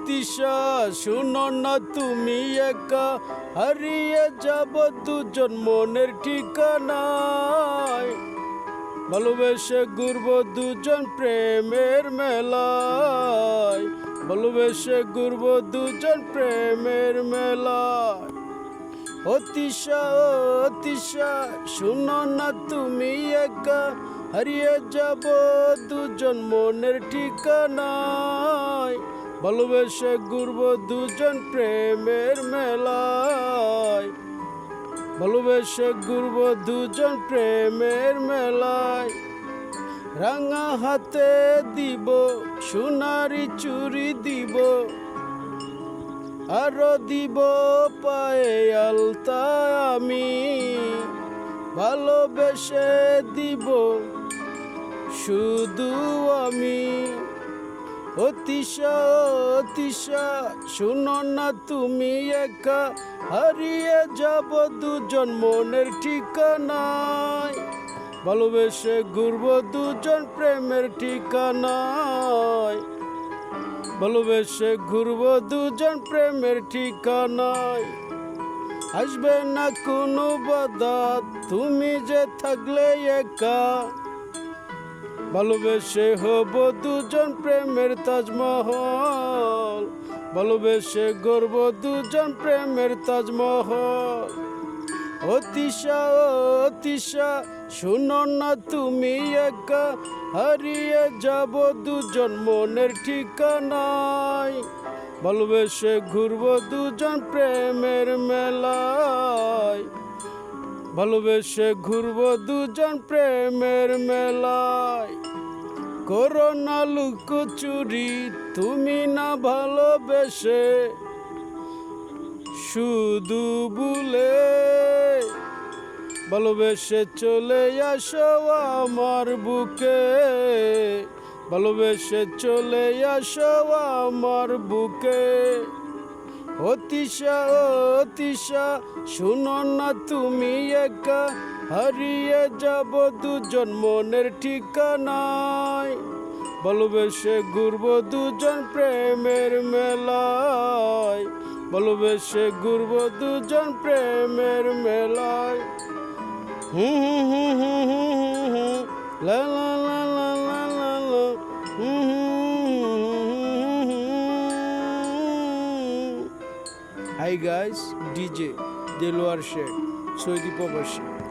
তিশা শুনো না তুমি একা হারিয়ে যাব দুজন মনের ঠিকানায় ভালোবেসে ঘুরবো দুজন প্রেমের মেলায় ভালোবেসে ঘুরবো দুজন প্রেমের মেলায় ও তিশা শুনো না তুমি একা হারিয়ে যাব দুজন মনের ঠিকানায় ভালোবেসে ঘুরবো দুজন প্রেমের মেলায় ভালোবেসে ঘুরবো দুজন প্রেমের মেলায় রাঙা হাতে দিব সোনারি চুরি দিব আরো দিব পায়ে আলতা আমি ভালোবেসে দিব শুধু আমি ও তিশা শুনো না তুমি একা হারিয়ে যাব দুজন মনের ঠিকানায় ভালোবেসে ঘুরবো দুজন প্রেমের ঠিকানায় ভালোবেসে ঘুরবো দুজন প্রেমের ঠিকানায় আসবে না কোনো বাধা তুমি যে থাকলে একা ভালোবেসে হব দুজন প্রেমের তাজমহল ভালোবেসে গর্ব দুজন প্রেমের তাজমহল ও তিশা শুনো না তুমি একা হারিয়ে যাব দুজন মনের ঠিকানায় ভালোবেসে ঘুরবো দুজন প্রেমের মেলায় ভালোবেসে ঘুরবো দুজন প্রেমের মেলায় করো না লুকোচুরি তুমি না ভালোবেসে শুধু ভুলে ভালোবেসে চলে আসো আমার বুকে ভালোবেসে চলে আসো আমার বুকে ও তিশা শুনো না তুমি একা হারিয়ে যাব দুজন মনের ঠিকানায় ভালোবেসে ঘুরবো দুজন প্রেমের মেলায় ভালোবেসে ঘুরবো দুজন প্রেমের মেলায় লা লা লা লা লা লা লা Hi guys, DJ Deloar Shed, Soidi Povershi.